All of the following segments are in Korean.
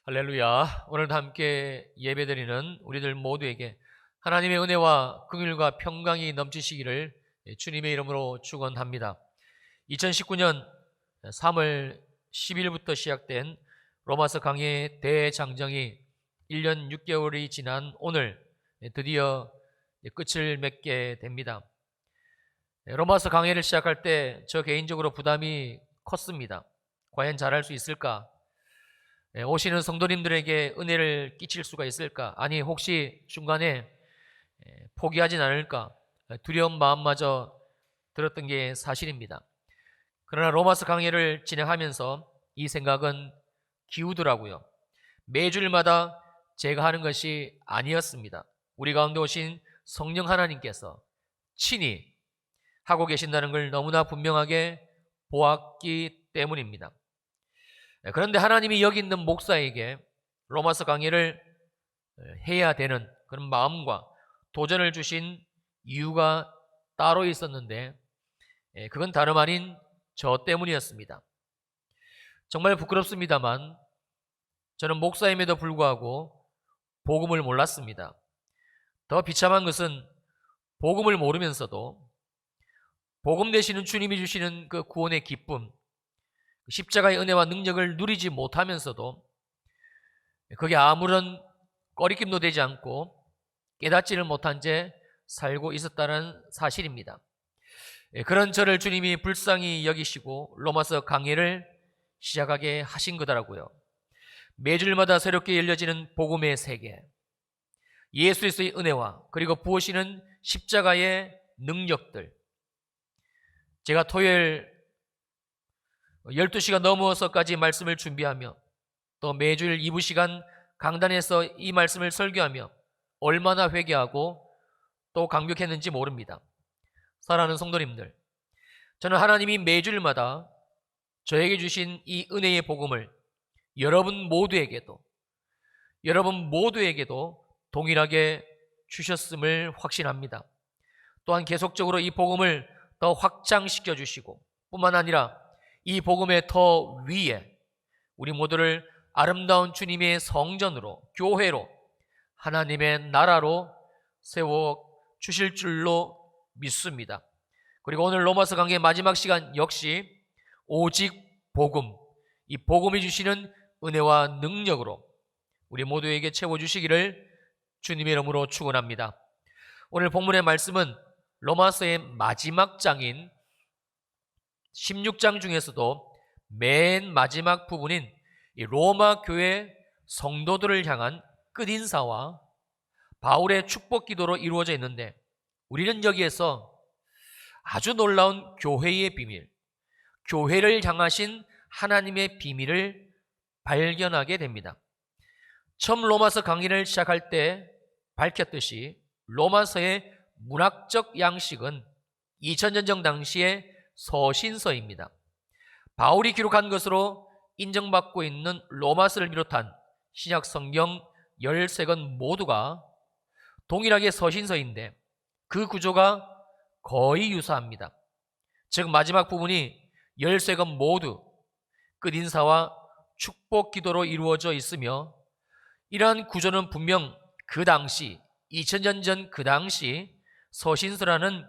할렐루야. 오늘도 함께 예배드리는 우리들 모두에게 하나님의 은혜와 긍휼과 평강이 넘치시기를 주님의 이름으로 축원합니다. 2019년 3월 10일부터 시작된 로마서 강해 대장정이 1년 6개월이 지난 오늘 드디어 끝을 맺게 됩니다. 로마서 강해를 시작할 때 저 개인적으로 부담이 컸습니다. 과연 잘할 수 있을까? 오시는 성도님들에게 은혜를 끼칠 수가 있을까? 아니 혹시 중간에 포기하진 않을까? 두려운 마음마저 들었던 게 사실입니다. 그러나 로마서 강해를 진행하면서 이 생각은 기우더라고요. 매주일마다 제가 하는 것이 아니었습니다. 우리 가운데 오신 성령 하나님께서 친히 하고 계신다는 걸 너무나 분명하게 보았기 때문입니다. 그런데 하나님이 여기 있는 목사에게 로마서 강의를 해야 되는 그런 마음과 도전을 주신 이유가 따로 있었는데 그건 다름 아닌 저 때문이었습니다. 정말 부끄럽습니다만 저는 목사임에도 불구하고 복음을 몰랐습니다. 더 비참한 것은 복음을 모르면서도 복음 되시는 주님이 주시는 그 구원의 기쁨, 십자가의 은혜와 능력을 누리지 못하면서도 그게 아무런 꺼리낌도 되지 않고 깨닫지를 못한 채 살고 있었다는 사실입니다. 그런 저를 주님이 불쌍히 여기시고 로마서 강해를 시작하게 하신 거더라고요. 매주일마다 새롭게 열려지는 복음의 세계, 예수 그리스도의 은혜와 그리고 부으시는 십자가의 능력들. 제가 토요일 12시가 넘어서까지 말씀을 준비하며 또 매주일 2부 시간 강단에서 이 말씀을 설교하며 얼마나 회개하고 또 감격했는지 모릅니다. 사랑하는 성도님들, 저는 하나님이 매주일마다 저에게 주신 이 은혜의 복음을 여러분 모두에게도 동일하게 주셨음을 확신합니다. 또한 계속적으로 이 복음을 더 확장시켜 주시고 뿐만 아니라 이 복음의 더 위에 우리 모두를 아름다운 주님의 성전으로, 교회로, 하나님의 나라로 세워 주실 줄로 믿습니다. 그리고 오늘 로마서 강의 마지막 시간 역시 오직 복음, 이 복음이 주시는 은혜와 능력으로 우리 모두에게 채워주시기를 주님의 이름으로 축원합니다. 오늘 본문의 말씀은 로마서의 마지막 장인 16장 중에서도 맨 마지막 부분인 이 로마 교회 성도들을 향한 끝인사와 바울의 축복 기도로 이루어져 있는데 우리는 여기에서 아주 놀라운 교회의 비밀, 교회를 향하신 하나님의 비밀을 발견하게 됩니다. 처음 로마서 강의를 시작할 때 밝혔듯이 로마서의 문학적 양식은 2000년 전 당시의 서신서입니다. 바울이 기록한 것으로 인정받고 있는 로마서를 비롯한 신약 성경 13권 모두가 동일하게 서신서인데 그 구조가 거의 유사합니다. 즉 마지막 부분이 13권 모두 끝인사와 축복 기도로 이루어져 있으며 이러한 구조는 분명 그 당시 2000년 전 그 당시 서신서라는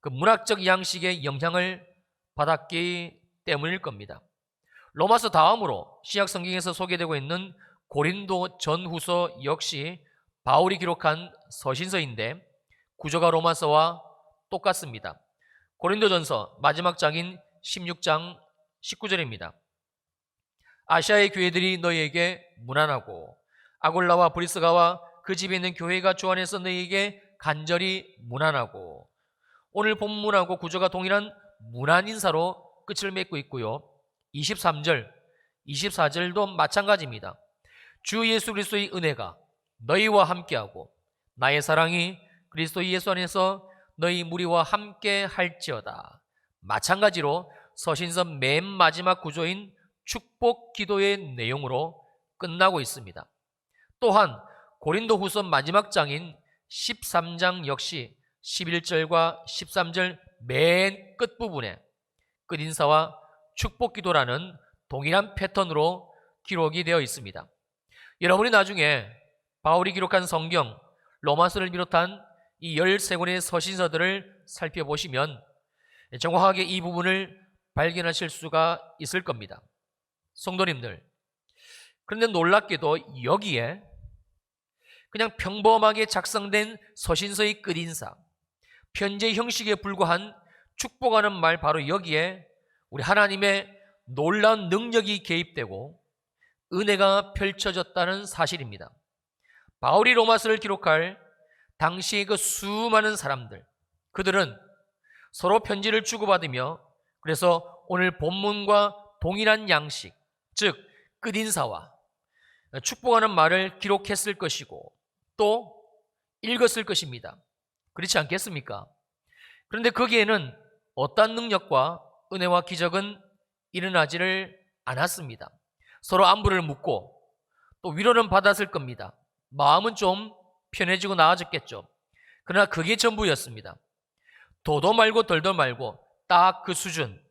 그 문학적 양식의 영향을 받았기 때문일 겁니다. 로마서 다음으로 신약 성경에서 소개되고 있는 고린도 전후서 역시 바울이 기록한 서신서인데 구조가 로마서와 똑같습니다. 고린도전서 마지막 장인 16장 19절입니다. 아시아의 교회들이 너희에게 문안하고 아골라와 브리스가와 그 집에 있는 교회가 주 안에서 너희에게 간절히 문안하고. 오늘 본문하고 구조가 동일한 문안 인사로 끝을 맺고 있고요. 23절, 24절도 마찬가지입니다. 주 예수 그리스도의 은혜가 너희와 함께하고 나의 사랑이 그리스도 예수 안에서 너희 무리와 함께 할지어다. 마찬가지로 서신서 맨 마지막 구조인 축복 기도의 내용으로 끝나고 있습니다. 또한 고린도후서 마지막 장인 13장 역시 11절과 13절 맨 끝부분에 끝인사와 축복 기도라는 동일한 패턴으로 기록이 되어 있습니다. 여러분이 나중에 바울이 기록한 성경, 로마서를 비롯한 이 13권의 서신서들을 살펴보시면 정확하게 이 부분을 발견하실 수가 있을 겁니다. 성도님들, 그런데 놀랍게도 여기에 그냥 평범하게 작성된 서신서의 끝인사, 편지의 형식에 불과한 축복하는 말, 바로 여기에 우리 하나님의 놀라운 능력이 개입되고 은혜가 펼쳐졌다는 사실입니다. 바울이 로마서를 기록할 당시의 그 수많은 사람들, 그들은 서로 편지를 주고받으며, 그래서 오늘 본문과 동일한 양식, 즉 끝인사와 축복하는 말을 기록했을 것이고 또 읽었을 것입니다. 그렇지 않겠습니까? 그런데 거기에는 어떠한 능력과 은혜와 기적은 일어나지를 않았습니다. 서로 안부를 묻고 또 위로는 받았을 겁니다. 마음은 좀 편해지고 나아졌겠죠. 그러나 그게 전부였습니다. 더도 말고 덜도 말고 딱 그 수준,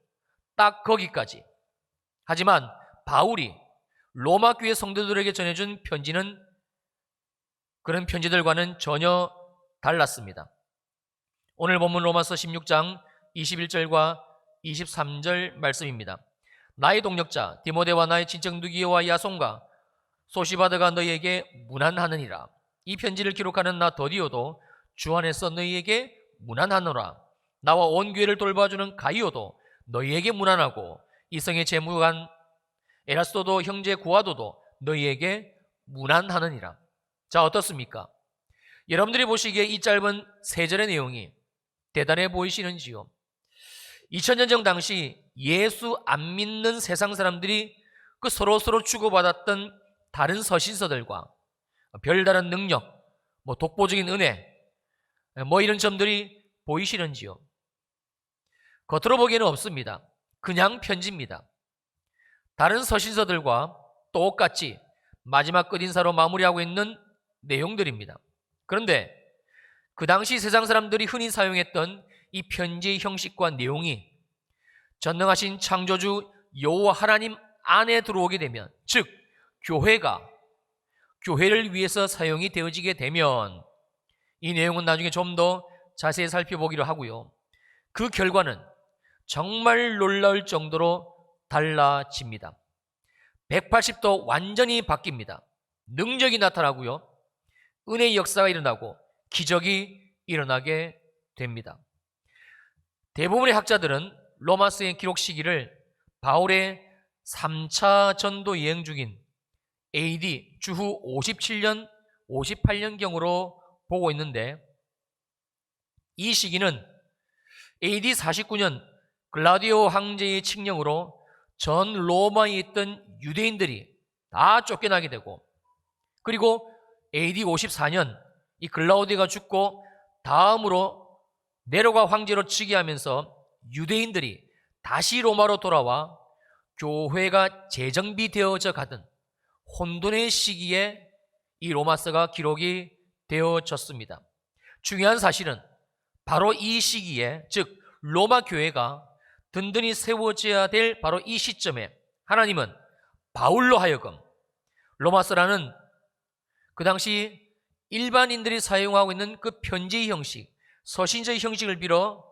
딱 거기까지. 하지만 바울이 로마 교회 성도들에게 전해준 편지는 그런 편지들과는 전혀 달랐습니다. 오늘 본문 로마서 16장 21절과 23절 말씀입니다. 나의 동력자 디모데와 나의 친척 누기와 야손과 소시바드가 너희에게 문안하느니라. 이 편지를 기록하는 나 더디오도 주 안에서 너희에게 문안하노라. 나와 온 교회를 돌봐주는 가이오도 너희에게 문안하고 이성의 재무관 에라스도도 형제 구아도도 너희에게 문안하느니라. 자, 어떻습니까? 여러분들이 보시기에 이 짧은 세 절의 내용이 대단해 보이시는지요? 2000년 전 당시 예수 안 믿는 세상 사람들이 그 서로 주고받았던 다른 서신서들과 별다른 능력, 독보적인 은혜, 이런 점들이 보이시는지요? 겉으로 보기에는 없습니다. 그냥 편지입니다. 다른 서신서들과 똑같이 마지막 끝인사로 마무리하고 있는 내용들입니다. 그런데 그 당시 세상 사람들이 흔히 사용했던 이 편지의 형식과 내용이 전능하신 창조주 여호와 하나님 안에 들어오게 되면, 즉 교회를 위해서 사용이 되어지게 되면 이 내용은 나중에 좀 더 자세히 살펴보기로 하고요. 그 결과는 정말 놀라울 정도로 달라집니다. 180도 완전히 바뀝니다. 능력이 나타나고요. 은혜의 역사가 일어나고 기적이 일어나게 됩니다. 대부분의 학자들은 로마서의 기록 시기를 바울의 3차 전도 여행 중인 AD 주후 57년, 58년경으로 보고 있는데, 이 시기는 AD 49년 글라디오 황제의 칙령으로 전 로마에 있던 유대인들이 다 쫓겨나게 되고, 그리고 AD 54년 이 글라우디가 죽고 다음으로 네로가 황제로 즉위하면서 유대인들이 다시 로마로 돌아와 교회가 재정비되어져 가던 혼돈의 시기에 이 로마서가 기록이 되어졌습니다. 중요한 사실은 바로 이 시기에, 즉 로마 교회가 든든히 세워져야 될 바로 이 시점에 하나님은 바울로 하여금 로마서라는 그 당시 일반인들이 사용하고 있는 그 편지의 형식, 서신서의 형식을 빌어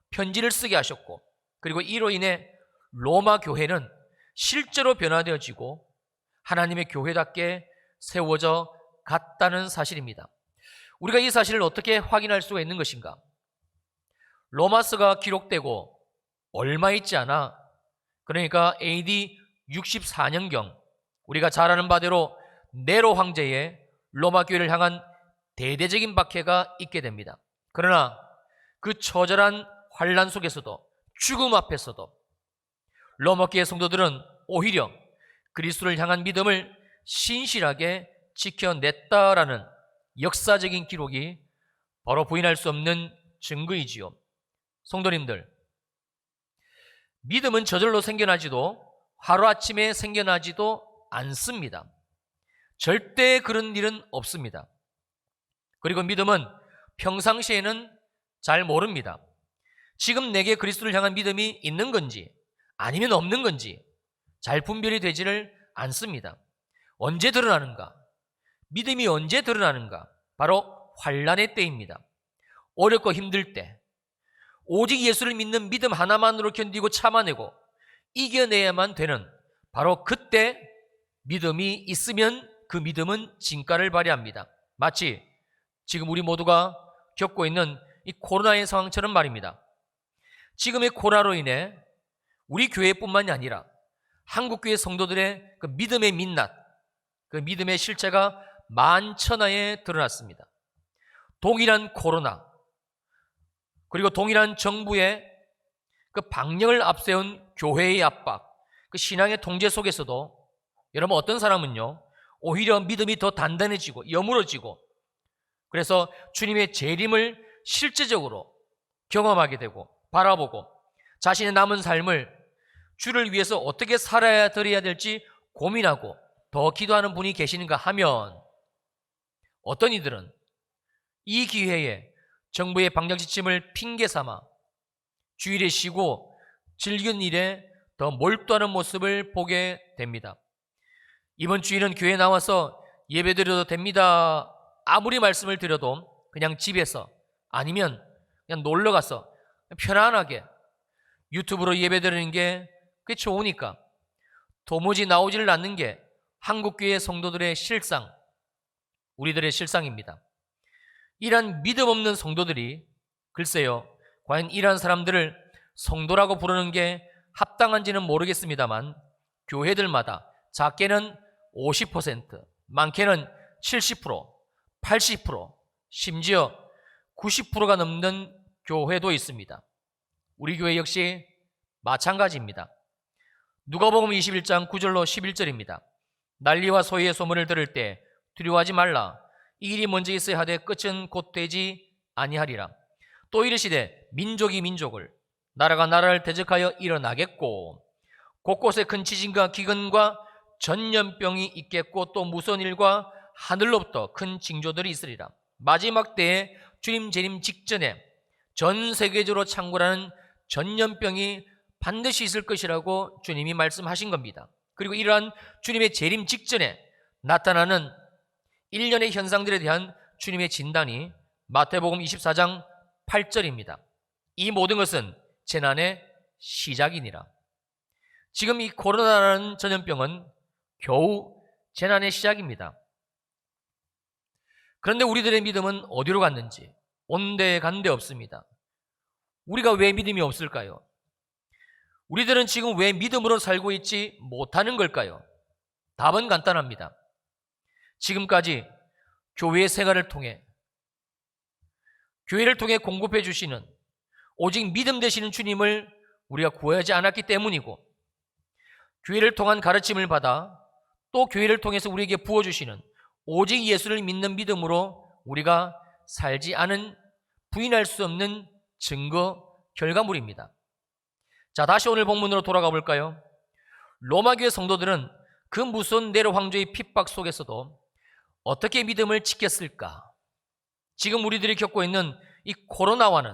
편지를 쓰게 하셨고, 그리고 이로 인해 로마 교회는 실제로 변화되어지고 하나님의 교회답게 세워져 갔다는 사실입니다. 우리가 이 사실을 어떻게 확인할 수가 있는 것인가? 로마서가 기록되고 얼마 있지 않아, 그러니까 AD 64년경 우리가 잘 아는 바대로 네로 황제의 로마 교회를 향한 대대적인 박해가 있게 됩니다. 그러나 그 처절한 환란 속에서도, 죽음 앞에서도 로마 교회 성도들은 오히려 그리스도를 향한 믿음을 신실하게 지켜냈다라는 역사적인 기록이 바로 부인할 수 없는 증거이지요. 성도님들, 믿음은 저절로 생겨나지도 하루아침에 생겨나지도 않습니다. 절대 그런 일은 없습니다. 그리고 믿음은 평상시에는 잘 모릅니다. 지금 내게 그리스도를 향한 믿음이 있는 건지 아니면 없는 건지 잘 분별이 되지를 않습니다. 언제 드러나는가? 믿음이 언제 드러나는가? 바로 환난의 때입니다. 어렵고 힘들 때 오직 예수를 믿는 믿음 하나만으로 견디고 참아내고 이겨내야만 되는 바로 그때 믿음이 있으면 그 믿음은 진가를 발휘합니다. 마치 지금 우리 모두가 겪고 있는 이 코로나의 상황처럼 말입니다. 지금의 코로나로 인해 우리 교회뿐만이 아니라 한국교회 성도들의 그 믿음의 민낯, 그 믿음의 실체가 만천하에 드러났습니다. 동일한 코로나, 그리고 동일한 정부의 그 방역을 앞세운 교회의 압박, 그 신앙의 통제 속에서도 여러분 어떤 사람은요, 오히려 믿음이 더 단단해지고 여물어지고 그래서 주님의 재림을 실제적으로 경험하게 되고 바라보고 자신의 남은 삶을 주를 위해서 어떻게 살아야 드려야 될지 고민하고 더 기도하는 분이 계시는가 하면 어떤 이들은 이 기회에 정부의 방역 지침을 핑계 삼아 주일에 쉬고 즐기는 일에 더 몰두하는 모습을 보게 됩니다. 이번 주일은 교회에 나와서 예배드려도 됩니다. 아무리 말씀을 드려도 그냥 집에서 아니면 그냥 놀러가서 편안하게 유튜브로 예배드리는 게 그게 좋으니까 도무지 나오지를 않는 게 한국교회 성도들의 실상, 우리들의 실상입니다. 이런 믿음 없는 성도들이 글쎄요, 과연 이러한 사람들을 성도라고 부르는 게 합당한지는 모르겠습니다만 교회들마다 작게는 50%, 많게는 70%, 80%, 심지어 90%가 넘는 교회도 있습니다. 우리 교회 역시 마찬가지입니다. 누가복음 21장 9절로 11절입니다. 난리와 소리의 소문을 들을 때 두려워하지 말라. 이 일이 먼저 있어야 하되 끝은 곧 되지 아니하리라. 또 이르시되 민족이 민족을 나라가 나라를 대적하여 일어나겠고 곳곳에 큰 지진과 기근과 전염병이 있겠고 또 무서운 일과 하늘로부터 큰 징조들이 있으리라. 마지막 때에 주님 재림 직전에 전 세계적으로 창궐하는 전염병이 반드시 있을 것이라고 주님이 말씀하신 겁니다. 그리고 이러한 주님의 재림 직전에 나타나는 일련의 현상들에 대한 주님의 진단이 마태복음 24장 8절입니다. 이 모든 것은 재난의 시작이니라. 지금 이 코로나라는 전염병은 겨우 재난의 시작입니다. 그런데 우리들의 믿음은 어디로 갔는지 온데 간데 없습니다. 우리가 왜 믿음이 없을까요? 우리들은 지금 왜 믿음으로 살고 있지 못하는 걸까요? 답은 간단합니다. 지금까지 교회 생활을 통해 교회를 통해 공급해 주시는 오직 믿음 되시는 주님을 우리가 구하지 않았기 때문이고 교회를 통한 가르침을 받아 또 교회를 통해서 우리에게 부어주시는 오직 예수를 믿는 믿음으로 우리가 살지 않은 부인할 수 없는 증거 결과물입니다. 자, 다시 오늘 본문으로 돌아가 볼까요? 로마교회 성도들은 그 무서운 네로 황제의 핍박 속에서도 어떻게 믿음을 지켰을까? 지금 우리들이 겪고 있는 이 코로나와는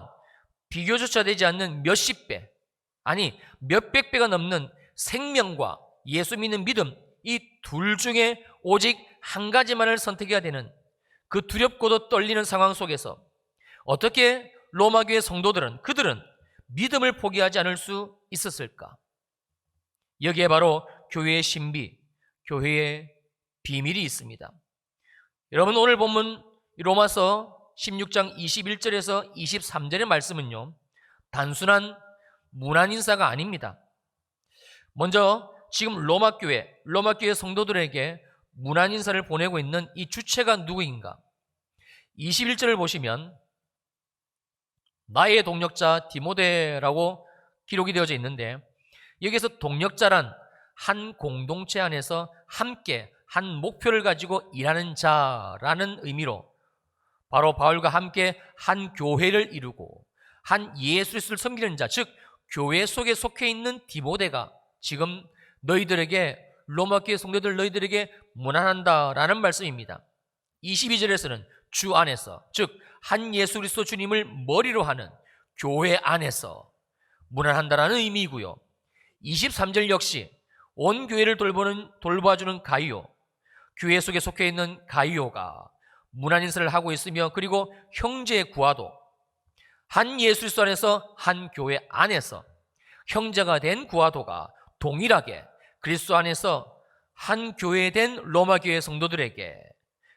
비교조차 되지 않는 몇십 배, 아니 몇백 배가 넘는 생명과 예수 믿는 믿음, 이 둘 중에 오직 한 가지만을 선택해야 되는 그 두렵고도 떨리는 상황 속에서 어떻게 로마교회 성도들은 그들은 믿음을 포기하지 않을 수 있었을까? 여기에 바로 교회의 신비, 교회의 비밀이 있습니다. 여러분 오늘 본문 로마서 16장 21절에서 23절의 말씀은요, 단순한 문안 인사가 아닙니다. 먼저 지금 로마교회 성도들에게 문안 인사를 보내고 있는 이 주체가 누구인가? 21절을 보시면 나의 동력자 디모데라고 기록이 되어져 있는데 여기서 동력자란 한 공동체 안에서 함께 한 목표를 가지고 일하는 자라는 의미로 바로 바울과 함께 한 교회를 이루고 한 예수 그리스도를 섬기는 자, 즉 교회 속에 속해 있는 디모데가 지금 너희들에게 로마교회 성도들 너희들에게 문안한다라는 말씀입니다. 22절에서는 주 안에서, 즉 한 예수 그리스도 주님을 머리로 하는 교회 안에서 문안한다라는 의미이고요. 23절 역시 온 교회를 돌봐주는 가이요, 교회 속에 속해 있는 가이오가 문안인사를 하고 있으며, 그리고 형제 구하도 한 예수 그리스도 안에서, 한 교회 안에서 형제가 된 구하도가 동일하게 그리스도 안에서 한 교회 된 로마 교회 성도들에게,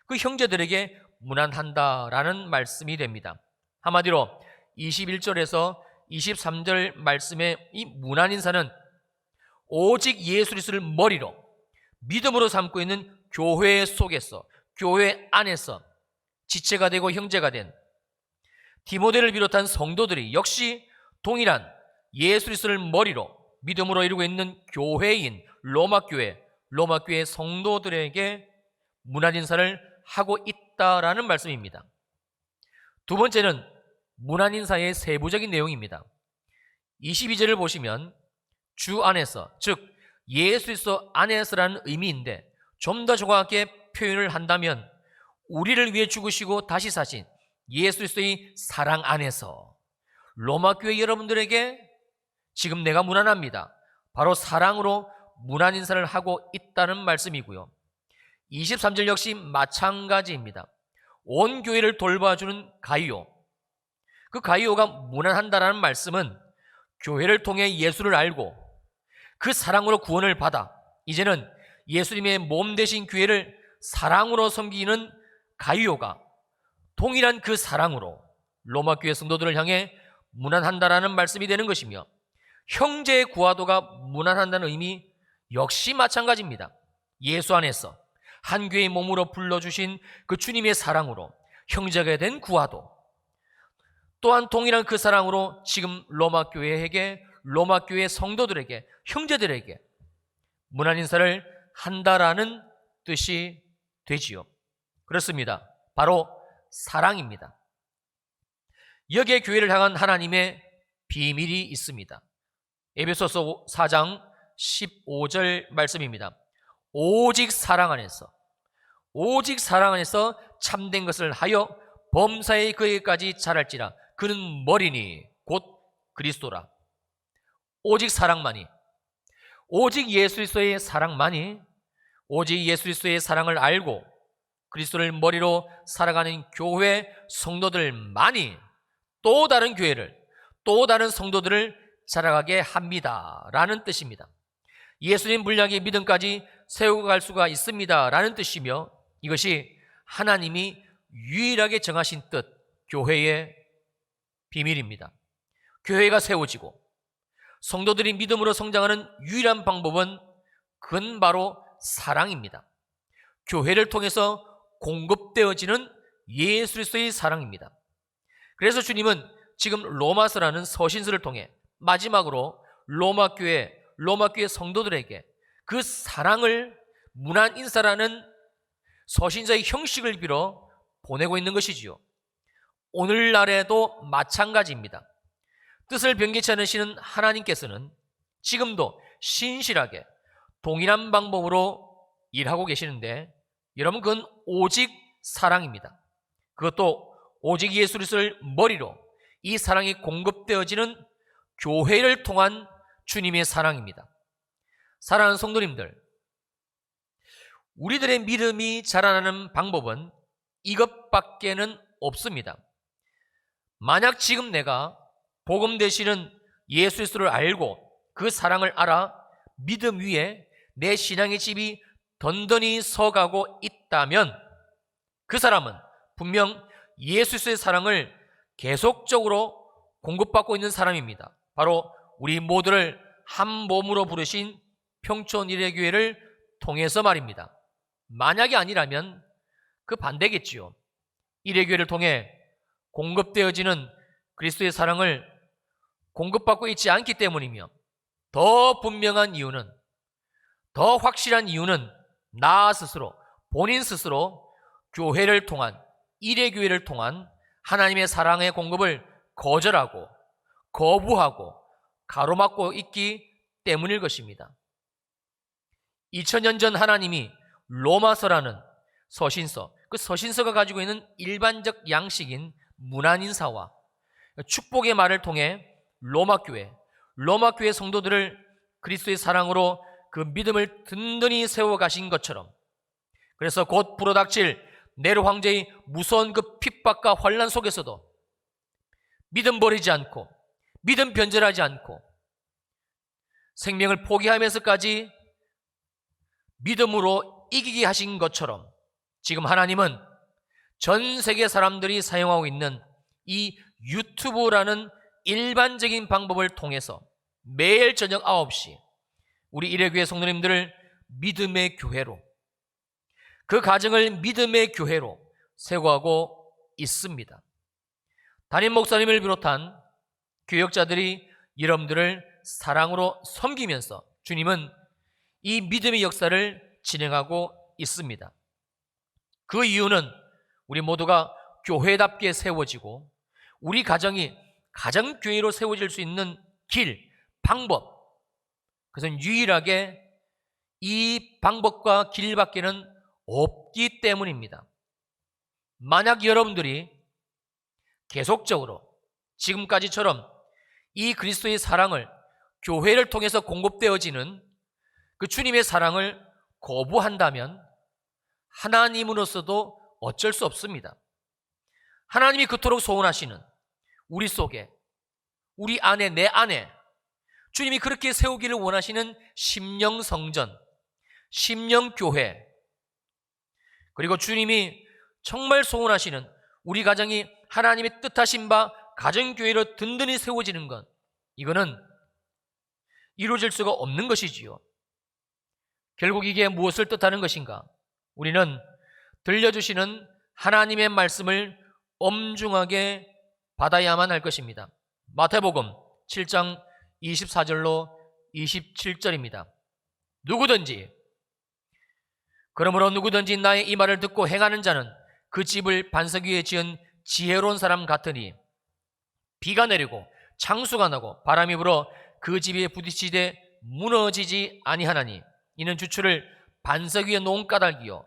그 형제들에게 문안한다라는 말씀이 됩니다. 한마디로 21절에서 23절 말씀의 이 문안인사는 오직 예수 그리스도를 머리로 믿음으로 삼고 있는 교회 속에서, 교회 안에서 지체가 되고 형제가 된 디모데를 비롯한 성도들이 역시 동일한 예수 그리스도를 머리로 믿음으로 이루고 있는 교회인 로마 교회 성도들에게 문안인사를 하고 있다라는 말씀입니다. 두 번째는 문안인사의 세부적인 내용입니다. 22절을 보시면 주 안에서, 즉 예수 그리스도 안에서라는 의미인데, 좀 더 정확하게 표현을 한다면 우리를 위해 죽으시고 다시 사신 예수 그리스도의 사랑 안에서 로마 교회 여러분들에게 지금 내가 문안합니다. 바로 사랑으로 문안인사를 하고 있다는 말씀이고요. 23절 역시 마찬가지입니다. 온 교회를 돌봐주는 가이오, 그 가이오가 문안한다라는 말씀은 교회를 통해 예수를 알고 그 사랑으로 구원을 받아 이제는 예수님의 몸 되신 교회를 사랑으로 섬기는 가이오가 동일한 그 사랑으로 로마 교회 성도들을 향해 문안한다라는 말씀이 되는 것이며, 형제의 구하도가 문안한다는 의미 역시 마찬가지입니다. 예수 안에서 한 교회의 몸으로 불러주신 그 주님의 사랑으로 형제가 된 구하도, 또한 동일한 그 사랑으로 지금 로마 교회에게, 로마 교회 성도들에게, 형제들에게 문안인사를 한다라는 뜻이 되지요. 그렇습니다. 바로 사랑입니다. 여기에 교회를 향한 하나님의 비밀이 있습니다. 에베소서 4장 15절 말씀입니다. 오직 사랑 안에서, 오직 사랑 안에서 참된 것을 하여 범사에 그에게까지 자랄지라. 그는 머리니 곧 그리스도라. 오직 사랑만이, 오직 예수 그리스도의 사랑만이, 오직 예수 그리스도의 사랑을 알고 그리스도를 머리로 살아가는 교회 성도들만이 또 다른 교회를, 또 다른 성도들을 자라가게 합니다 라는 뜻입니다. 예수님 분량의 믿음까지 세워갈 수가 있습니다 라는 뜻이며, 이것이 하나님이 유일하게 정하신 뜻, 교회의 비밀입니다. 교회가 세워지고 성도들이 믿음으로 성장하는 유일한 방법은 그건 바로 사랑입니다. 교회를 통해서 공급되어지는 예수 그리스도의 사랑입니다. 그래서 주님은 지금 로마서라는 서신서를 통해 마지막으로 로마 교회 성도들에게 그 사랑을 문안인사라는 서신서의 형식을 빌어 보내고 있는 것이지요. 오늘날에도 마찬가지입니다. 뜻을 변개치 않으시는 하나님께서는 지금도 신실하게 동일한 방법으로 일하고 계시는데, 여러분, 그건 오직 사랑입니다. 그것도 오직 예수 그리스도를 머리로 이 사랑이 공급되어지는 교회를 통한 주님의 사랑입니다. 사랑하는 성도님들, 우리들의 믿음이 자라나는 방법은 이것밖에는 없습니다. 만약 지금 내가 복음 되시는 예수 그리스도를 알고 그 사랑을 알아 믿음 위에 내 신앙의 집이 던던히 서가고 있다면, 그 사람은 분명 예수 그리스도의 사랑을 계속적으로 공급받고 있는 사람입니다. 바로 우리 모두를 한 몸으로 부르신 평촌 일회교회를 통해서 말입니다. 만약이 아니라면 그 반대겠지요. 일회교회를 통해 공급되어지는 그리스도의 사랑을 공급받고 있지 않기 때문이며, 더 분명한 이유는, 더 확실한 이유는 나 스스로, 본인 스스로 교회를 통한, 일회교회를 통한 하나님의 사랑의 공급을 거절하고 거부하고 가로막고 있기 때문일 것입니다. 2000년 전 하나님이 로마서라는 서신서, 그 서신서가 가지고 있는 일반적 양식인 문안인사와 축복의 말을 통해 로마 교회 성도들을 그리스도의 사랑으로 그 믿음을 든든히 세워가신 것처럼, 그래서 곧 불어닥칠 네로 황제의 무서운 그 핍박과 환난 속에서도 믿음 버리지 않고 믿음 변절하지 않고 생명을 포기하면서까지 믿음으로 이기게 하신 것처럼 지금 하나님은 전 세계 사람들이 사용하고 있는 이 유튜브라는 일반적인 방법을 통해서 매일 저녁 9시 우리 일회교회 성도님들을 믿음의 교회로, 그 가정을 믿음의 교회로 세워가고 있습니다. 담임 목사님을 비롯한 교역자들이 여러분들을 사랑으로 섬기면서 주님은 이 믿음의 역사를 진행하고 있습니다. 그 이유는 우리 모두가 교회답게 세워지고 우리 가정이 가정교회로 세워질 수 있는 길, 방법, 그것은 유일하게 이 방법과 길밖에는 없기 때문입니다. 만약 여러분들이 계속적으로 지금까지처럼 이 그리스도의 사랑을 교회를 통해서 공급되어지는 그 주님의 사랑을 거부한다면 하나님으로서도 어쩔 수 없습니다. 하나님이 그토록 소원하시는 우리 속에, 우리 안에, 내 안에 주님이 그렇게 세우기를 원하시는 심령성전, 심령교회, 그리고 주님이 정말 소원하시는 우리 가정이 하나님의 뜻하신 바 가정교회로 든든히 세워지는 것, 이거는 이루어질 수가 없는 것이지요. 결국 이게 무엇을 뜻하는 것인가? 우리는 들려주시는 하나님의 말씀을 엄중하게 받아야만 할 것입니다. 마태복음 7장 24절로 27절입니다. 그러므로 누구든지 나의 이 말을 듣고 행하는 자는 그 집을 반석 위에 지은 지혜로운 사람 같으니 비가 내리고 창수가 나고 바람이 불어 그 집에 부딪히되 무너지지 아니하나니 이는 주추를 반석 위에 놓은 까닭이요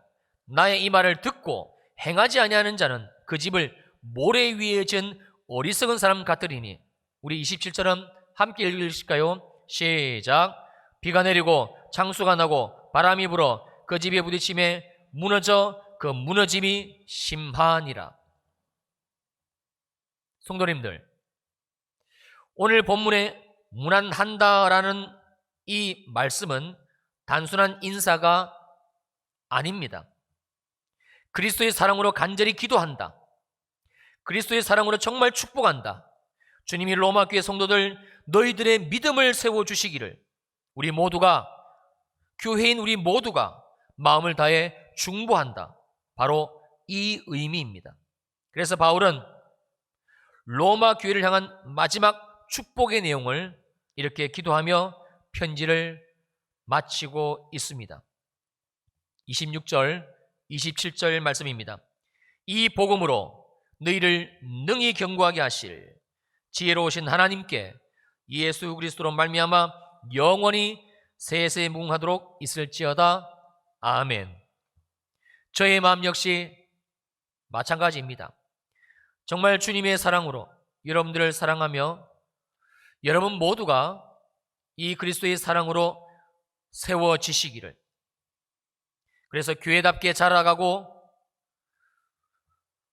나의 이 말을 듣고 행하지 아니하는 자는 그 집을 모래 위에 지은 어리석은 사람 같으리니. 우리 27절은 함께 읽으실까요? 시작. 비가 내리고 창수가 나고 바람이 불어 그 집에 부딪힘에 무너져 그 무너짐이 심하니라. 성도님들, 오늘 본문에 무난한다라는 이 말씀은 단순한 인사가 아닙니다. 그리스도의 사랑으로 간절히 기도한다. 그리스도의 사랑으로 정말 축복한다. 주님이 로마 교회 성도들 너희들의 믿음을 세워주시기를 우리 모두가, 교회인 우리 모두가 마음을 다해 중보한다. 바로 이 의미입니다. 그래서 바울은 로마 교회를 향한 마지막 축복의 내용을 이렇게 기도하며 편지를 마치고 있습니다. 26절, 27절 말씀입니다. 이 복음으로 너희를 능히 견고하게 하실 지혜로우신 하나님께 예수 그리스도로 말미암아 영원히 세세 무궁하도록 있을지어다. 아멘. 저의 마음 역시 마찬가지입니다. 정말 주님의 사랑으로 여러분들을 사랑하며 여러분 모두가 이 그리스도의 사랑으로 세워지시기를, 그래서 교회답게 자라가고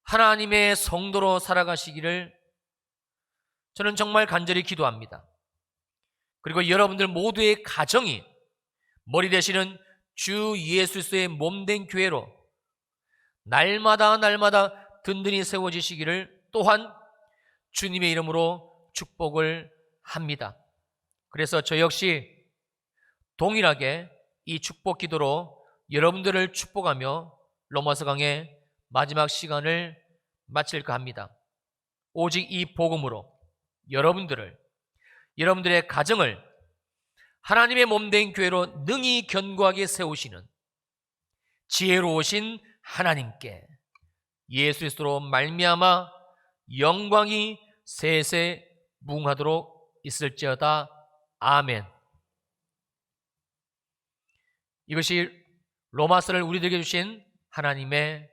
하나님의 성도로 살아가시기를 저는 정말 간절히 기도합니다. 그리고 여러분들 모두의 가정이 머리 되시는 주 예수 그리스도의 몸된 교회로 날마다 든든히 세워지시기를 또한 주님의 이름으로 축복을 합니다. 그래서 저 역시 동일하게 이 축복 기도로 여러분들을 축복하며 로마서 강의 마지막 시간을 마칠까 합니다. 오직 이 복음으로 여러분들의 가정을 하나님의 몸된 교회로 능히 견고하게 세우시는 지혜로우신 하나님께 예수 그리스도로 말미암아 영광이 세세 무궁하도록 있을지어다. 아멘. 이것이 로마서를 우리들에게 주신 하나님의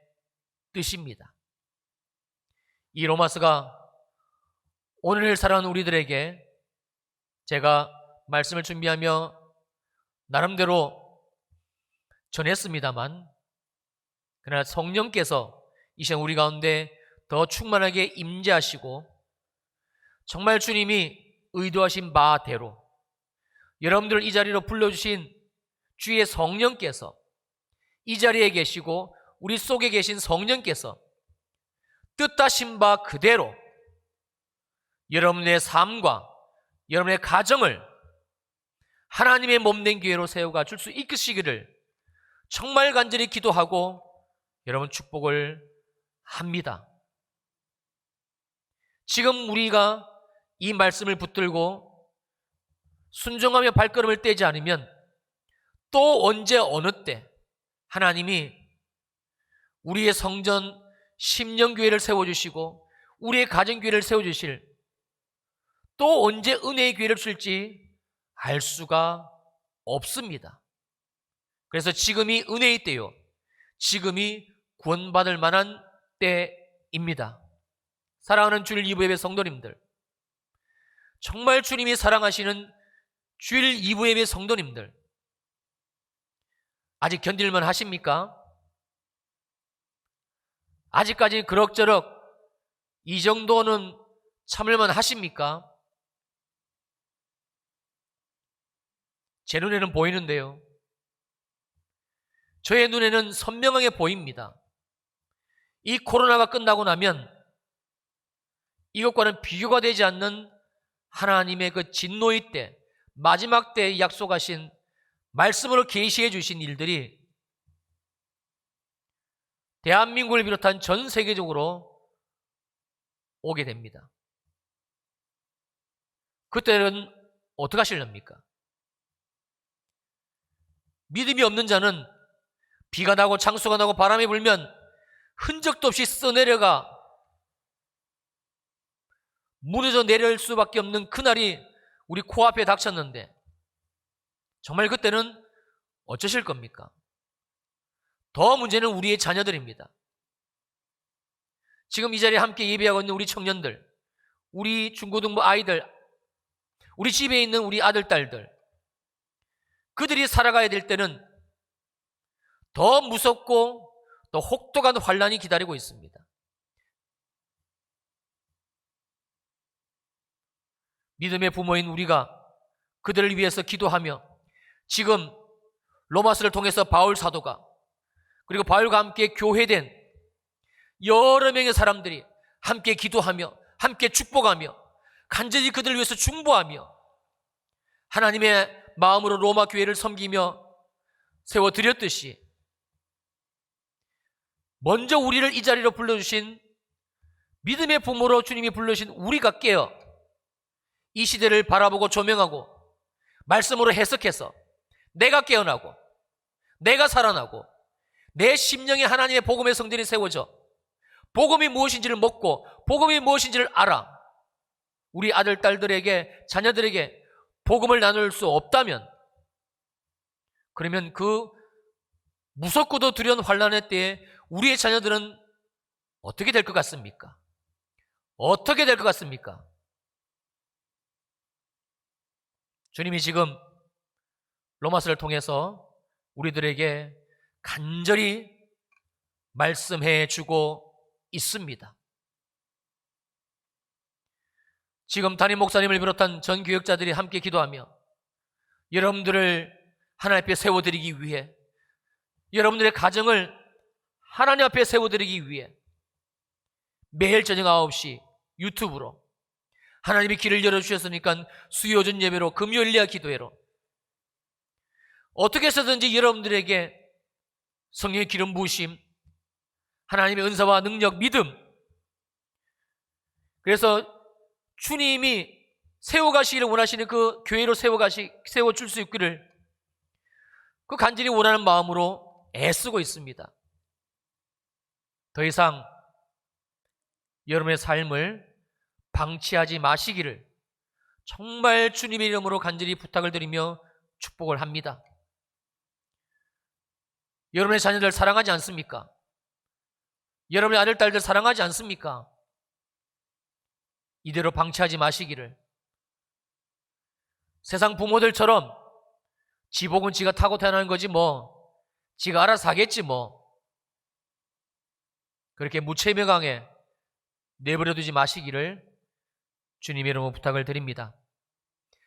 뜻입니다. 이 로마서가 오늘 살아가는 우리들에게 제가 말씀을 준비하며 나름대로 전했습니다만 그러나 성령께서 이 시간 우리 가운데 더 충만하게 임재하시고 정말 주님이 의도하신 바대로 여러분들을 이 자리로 불러주신 주의 성령께서 이 자리에 계시고 우리 속에 계신 성령께서 뜻하신 바 그대로 여러분의 삶과 여러분의 가정을 하나님의 몸된 교회로 세워가 줄 수 있으시기를 정말 간절히 기도하고 여러분 축복을 합니다. 지금 우리가 이 말씀을 붙들고 순종하며 발걸음을 떼지 않으면 또 언제 어느 때 하나님이 우리의 성전 심령교회를 세워주시고 우리의 가정교회를 세워주실 또 언제 은혜의 교회를 줄지 알 수가 없습니다. 그래서 지금이 은혜의 때요, 지금이 구원받을 만한 때입니다. 사랑하는 주일 2부 예배 성도님들, 정말 주님이 사랑하시는 주일 2부 예배 성도님들, 아직 견딜만 하십니까? 아직까지 그럭저럭 이 정도는 참을만 하십니까? 제 눈에는 보이는데요, 저의 눈에는 선명하게 보입니다. 이 코로나가 끝나고 나면 이것과는 비교가 되지 않는 하나님의 그 진노의 때, 마지막 때에 약속하신 말씀으로 계시해 주신 일들이 대한민국을 비롯한 전 세계적으로 오게 됩니다. 그때는 어떻게 하실랍니까? 믿음이 없는 자는 비가 나고 창수가 나고 바람이 불면 흔적도 없이 써내려가 무너져 내릴 수밖에 없는 그날이 우리 코앞에 닥쳤는데 정말 그때는 어쩌실 겁니까? 더 문제는 우리의 자녀들입니다. 지금 이 자리에 함께 예배하고 있는 우리 청년들, 우리 중고등부 아이들, 우리 집에 있는 우리 아들, 딸들, 그들이 살아가야 될 때는 더 무섭고 또 혹독한 환란이 기다리고 있습니다. 믿음의 부모인 우리가 그들을 위해서 기도하며 지금 로마서를 통해서 바울 사도가 그리고 바울과 함께 교회된 여러 명의 사람들이 함께 기도하며 함께 축복하며 간절히 그들을 위해서 중보하며 하나님의 마음으로 로마 교회를 섬기며 세워드렸듯이 먼저 우리를 이 자리로 불러주신 믿음의 부모로 주님이 불러주신 우리가 깨어 이 시대를 바라보고 조명하고 말씀으로 해석해서 내가 깨어나고 내가 살아나고 내 심령에 하나님의 복음의 성전이 세워져 복음이 무엇인지를 먹고 복음이 무엇인지를 알아 우리 아들, 딸들에게, 자녀들에게 복음을 나눌 수 없다면 그러면 그 무섭고도 두려운 환난의 때에 우리의 자녀들은 어떻게 될 것 같습니까? 어떻게 될 것 같습니까? 주님이 지금 로마서를 통해서 우리들에게 간절히 말씀해 주고 있습니다. 지금 담임 목사님을 비롯한 전 교역자들이 함께 기도하며 여러분들을 하나님 앞에 세워드리기 위해 여러분들의 가정을 하나님 앞에 세워드리기 위해 매일 저녁 9시 유튜브로 하나님이 길을 열어주셨으니까 수요전 예배로 금요일 예하 기도회로 어떻게 해서든지 여러분들에게 성령의 기름 부으심 하나님의 은사와 능력, 믿음 그래서 주님이 세워가시기를 원하시는 그 교회로 세워줄 수 있기를 그 간절히 원하는 마음으로 애쓰고 있습니다. 더 이상 여러분의 삶을 방치하지 마시기를 정말 주님의 이름으로 간절히 부탁을 드리며 축복을 합니다. 여러분의 자녀들 사랑하지 않습니까? 여러분의 아들, 딸들 사랑하지 않습니까? 이대로 방치하지 마시기를 세상 부모들처럼 지 복은 지가 타고 태어나는 거지 뭐 지가 알아서 하겠지 뭐 그렇게 무채명하게 내버려두지 마시기를 주님의 이름으로 부탁을 드립니다.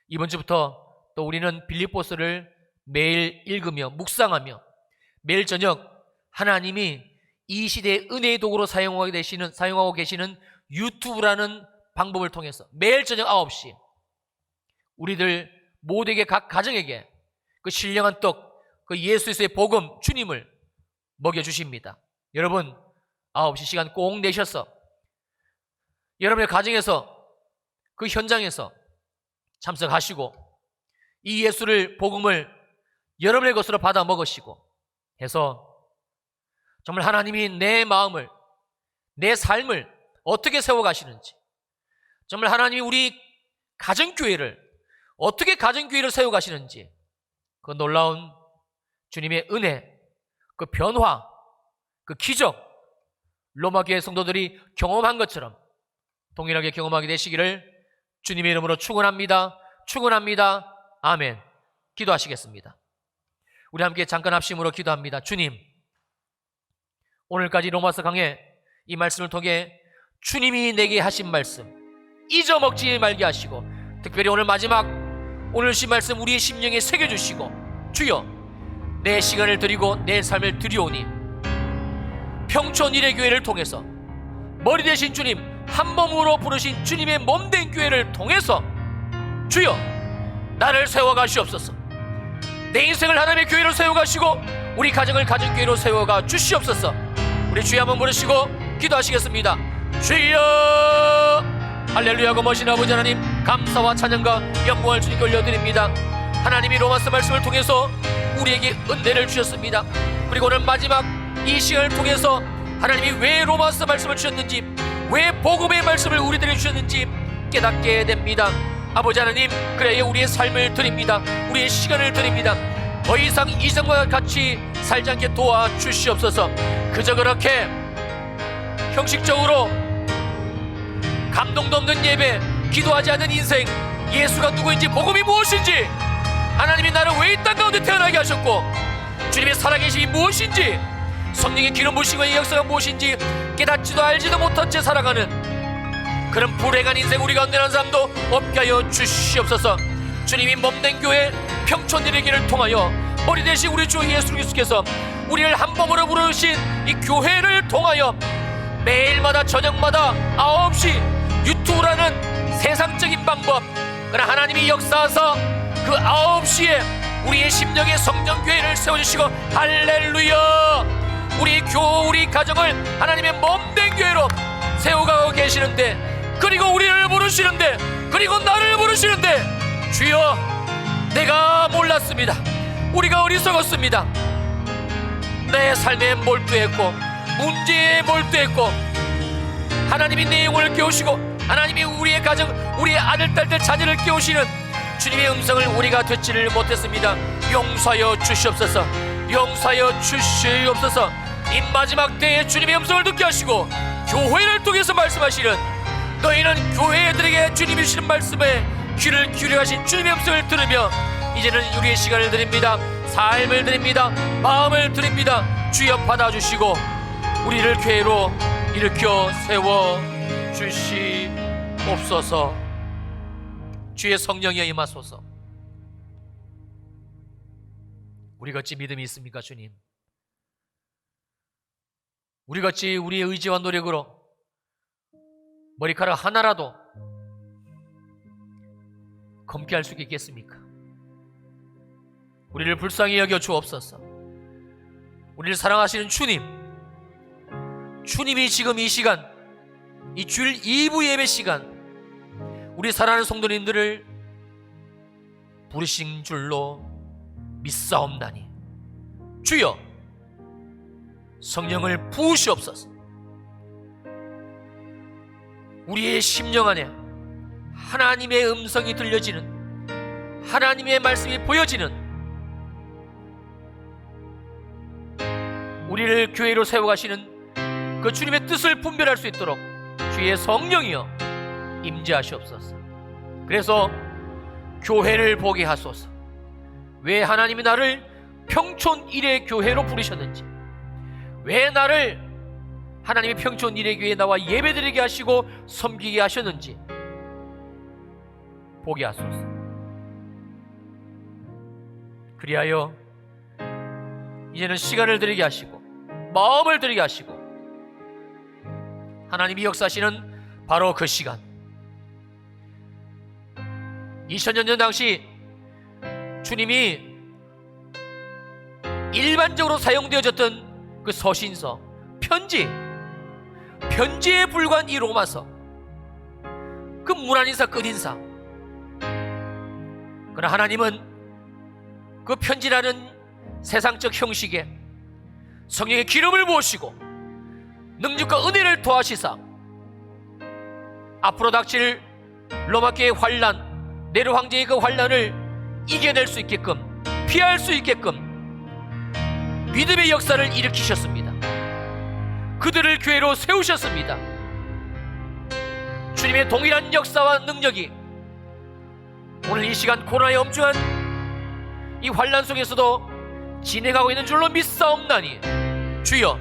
이번 주부터 또 우리는 빌립보서를 매일 읽으며 묵상하며 매일 저녁 하나님이 이 시대의 은혜의 도구로 사용하고 계시는 유튜브라는 방법을 통해서 매일 저녁 9시 우리들 모두에게, 각 가정에게 그 신령한 떡, 그 예수의 복음, 주님을 먹여주십니다. 여러분 9시 시간 꼭 내셔서 여러분의 가정에서 그 현장에서 참석하시고 이 예수를, 복음을 여러분의 것으로 받아 먹으시고 해서 정말 하나님이 내 마음을, 내 삶을 어떻게 세워가시는지, 정말 하나님이 우리 가정교회를 어떻게 가정교회를 세워가시는지 그 놀라운 주님의 은혜, 그 변화, 그 기적, 로마교회 성도들이 경험한 것처럼 동일하게 경험하게 되시기를 주님의 이름으로 축원합니다. 축원합니다. 아멘. 기도하시겠습니다. 우리 함께 잠깐 합심으로 기도합니다. 주님, 오늘까지 로마서 강해 이 말씀을 통해 주님이 내게 하신 말씀 잊어먹지 말게 하시고, 특별히 오늘 마지막 오늘 신 말씀 우리의 심령에 새겨주시고, 주여 내 시간을 드리고 내 삶을 드리오니 평촌 일의 교회를 통해서 머리 되신 주님, 한 몸으로 부르신 주님의 몸된 교회를 통해서 주여 나를 세워가시옵소서. 내 인생을 하나님의 교회로 세워가시고 우리 가정을 가정교회로 세워가 주시옵소서. 우리 주여 한번 부르시고 기도하시겠습니다. 주여, 할렐루야. 거머신 아버지 하나님, 감사와 찬양과 영광을 주님께 올려드립니다. 하나님이 로마서 말씀을 통해서 우리에게 은혜를 주셨습니다. 그리고 오늘 마지막 이 시간을 통해서 하나님이 왜 로마서 말씀을 주셨는지, 왜 복음의 말씀을 우리들에게 주셨는지 깨닫게 됩니다. 아버지 하나님, 그래야 우리의 삶을 드립니다. 우리의 시간을 드립니다. 더 이상 이전과 같이 살지 않게 도와주시옵소서. 그저 그렇게 형식적으로 감동도 없는 예배, 기도하지 않는 인생, 예수가 누구인지, 복음이 무엇인지, 하나님이 나를 왜 이 땅 가운데 태어나게 하셨고 주님의 살아계심이 무엇인지, 성령의 기름 부으심의 역사가 무엇인지 깨닫지도 알지도 못한 채 살아가는 그런 불행한 인생 우리 가운데 한 사람도 없게 하여 주시옵소서. 주님이 몸된 교회 평촌일의 길을 통하여 머리 대신 우리 주 예수 그리스도께서 우리를 한 몸으로 부르신 이 교회를 통하여 매일마다 저녁마다 9시 유튜브라는 세상적인 방법, 그러나 하나님이 역사하사 그 9시에 우리의 심령의 성령교회를 세워주시고, 할렐루야, 우리 가정을 하나님의 몸된 교회로 세워가고 계시는데, 그리고 우리를 부르시는데, 그리고 나를 부르시는데, 주여 내가 몰랐습니다. 우리가 어리석었습니다. 내 삶에 몰두했고 문제에 몰두했고, 하나님이 내 영혼을 깨우시고 하나님이 우리의 가정, 우리의 아들, 딸들, 자녀를 깨우시는 주님의 음성을 우리가 듣지를 못했습니다. 용서하여 주시옵소서. 용서하여 주시옵소서. 이 마지막 때에 주님의 음성을 듣게 하시고 교회를 통해서 말씀하시는, 너희는 교회들에게 주님이 주시는 말씀에 귀를 기울여 하신 주님의 음성을 들으며 이제는 우리의 시간을 드립니다. 삶을 드립니다. 마음을 드립니다. 주여 받아주시고 우리를 교회로 일으켜 세워 주시옵소서. 주의 성령이여 임하소서. 우리같이 믿음이 있습니까 주님? 우리같이 우리의 의지와 노력으로 머리카락 하나라도 검게 할 수 있겠습니까? 우리를 불쌍히 여겨 주옵소서. 우리를 사랑하시는 주님, 주님이 지금 이 시간, 이 주일 2부 예배 시간 우리 사랑하는 성도님들을 부르신 줄로 믿사옵나니 주여 성령을 부으시옵소서. 우리의 심령 안에 하나님의 음성이 들려지는, 하나님의 말씀이 보여지는, 우리를 교회로 세워가시는 그 주님의 뜻을 분별할 수 있도록 주의 성령이여 임재하시옵소서. 그래서 교회를 보게 하소서. 왜 하나님이 나를 평촌 일의 교회로 부르셨는지, 왜 나를 하나님의 평촌 일회교회에 나와 예배드리게 하시고 섬기게 하셨는지 보게 하소서. 그리하여 이제는 시간을 드리게 하시고 마음을 드리게 하시고 하나님이 역사하시는 바로 그 시간, 2000년 전 당시 주님이 일반적으로 사용되어졌던 그 서신서, 편지에 불과한 이 로마서, 그 문안인사 끝인사. 그러나 하나님은 그 편지라는 세상적 형식에 성령의 기름을 부으시고 능력과 은혜를 더하시사 앞으로 닥칠 로마교회의 환란, 네로 황제의 그 환란을 이겨낼 수 있게끔, 피할 수 있게끔 믿음의 역사를 일으키셨습니다. 그들을 교회로 세우셨습니다. 주님의 동일한 역사와 능력이 오늘 이 시간 코로나의 엄중한 이 환란 속에서도 진행하고 있는 줄로 믿사옵나니, 주여,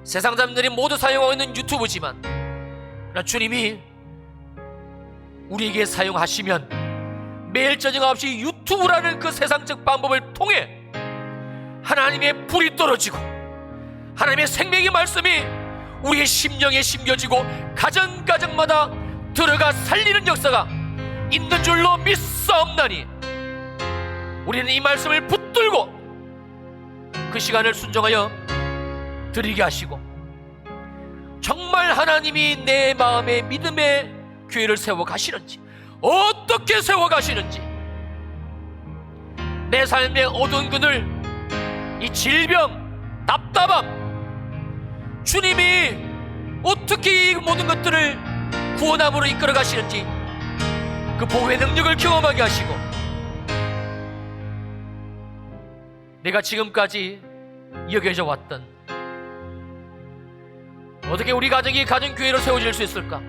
세상 사람들이 모두 사용하고 있는 유튜브지만 그러나 주님이 우리에게 사용하시면 매일 저녁 9시 유튜브라는 그 세상적 방법을 통해 하나님의 불이 떨어지고 하나님의 생명의 말씀이 우리의 심령에 심겨지고 가정가정마다 들어가 살리는 역사가 있는 줄로 믿사옵나니, 우리는 이 말씀을 붙들고 그 시간을 순종하여 드리게 하시고 정말 하나님이 내 마음에 믿음의 교회를 세워 가시는지, 어떻게 세워 가시는지, 내 삶의 어두운 그늘, 이 질병, 답답함, 주님이 어떻게 이 모든 것들을 구원함으로 이끌어 가시는지 그 보호의 능력을 경험하게 하시고, 내가 지금까지 여겨져 왔던 어떻게 우리 가정이 가정교회로 세워질 수 있을까?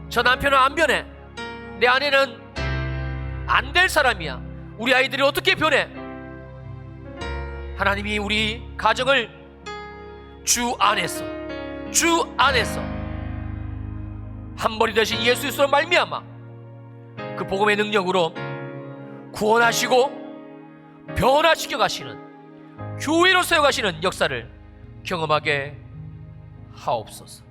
저 남편은 안 변해, 내 아내는 안 될 사람이야, 우리 아이들이 어떻게 변해? 하나님이 우리 가정을 주 안에서 한 머리 되신 예수 그리스도로 말미암아 그 복음의 능력으로 구원하시고 변화시켜 가시는, 교회로 세워 가시는 역사를 경험하게 하옵소서.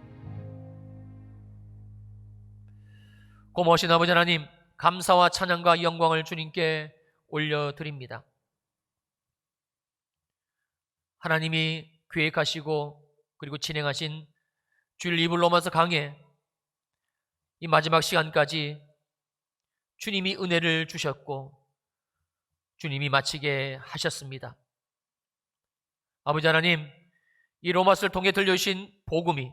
고마우신 아버지 하나님, 감사와 찬양과 영광을 주님께 올려드립니다. 하나님이 계획하시고 그리고 진행하신 주일 이불 로마서 강해 이 마지막 시간까지 주님이 은혜를 주셨고 주님이 마치게 하셨습니다. 아버지 하나님, 이 로마서를 통해 들려주신 복음이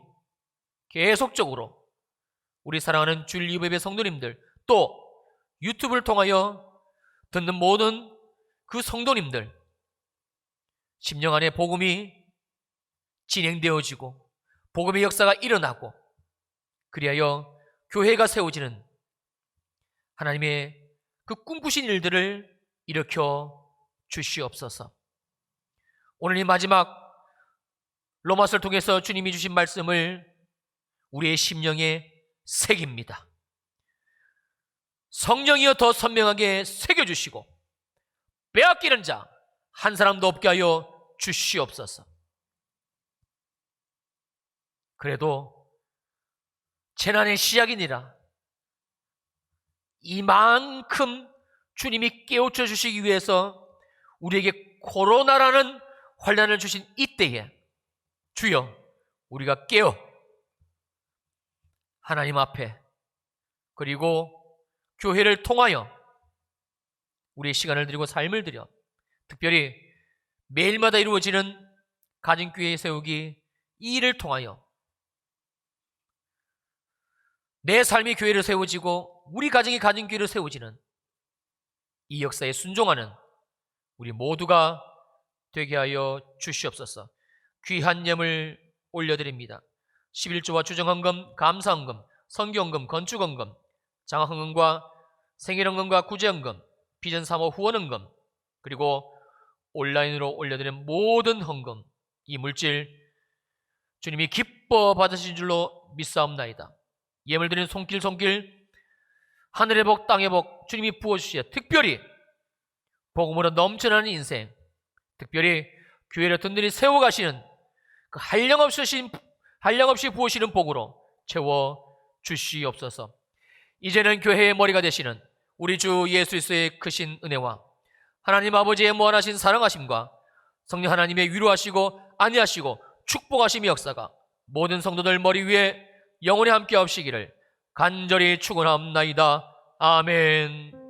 계속적으로 우리 사랑하는 주일 예배 성도님들, 또 유튜브를 통하여 듣는 모든 그 성도님들 심령 안에 복음이 진행되어지고 복음의 역사가 일어나고 그리하여 교회가 세워지는 하나님의 그 꿈꾸신 일들을 일으켜 주시옵소서. 오늘 이 마지막 로마서를 통해서 주님이 주신 말씀을 우리의 심령에 새깁니다. 성령이여 더 선명하게 새겨주시고 빼앗기는 자 한 사람도 없게 하여 주시옵소서. 그래도 재난의 시작이니라 이만큼 주님이 깨우쳐 주시기 위해서 우리에게 코로나라는 환난을 주신 이때에 주여, 우리가 깨어 하나님 앞에 그리고 교회를 통하여 우리의 시간을 드리고 삶을 드려 특별히 매일마다 이루어지는 가정교회 세우기 이 일을 통하여 내 삶이 교회를 세워지고 우리 가정이 가정교회를 세워지는 이 역사에 순종하는 우리 모두가 되게 하여 주시옵소서. 귀한 예물 올려드립니다. 11조와 추정헌금, 감사헌금, 선교헌금, 건축헌금, 장학헌금과 생일헌금과 구제헌금, 비전사모 후원헌금, 그리고 온라인으로 올려드리는 모든 헌금, 이 물질 주님이 기뻐 받으신 줄로 믿사옵나이다. 예물 드리는 손길 하늘의 복 땅의 복 주님이 부어주시어 특별히 복음으로 넘쳐나는 인생, 특별히 교회를 든든히 세워가시는 그 한량없이 부으시는 복으로 채워주시옵소서. 이제는 교회의 머리가 되시는 우리 주 예수 그리스도의 크신 은혜와 하나님 아버지의 무한하신 사랑하심과 성령 하나님의 위로하시고 안위하시고 축복하심의 역사가 모든 성도들 머리 위에 영원히 함께 하시기를 간절히 축원합나이다. 아멘.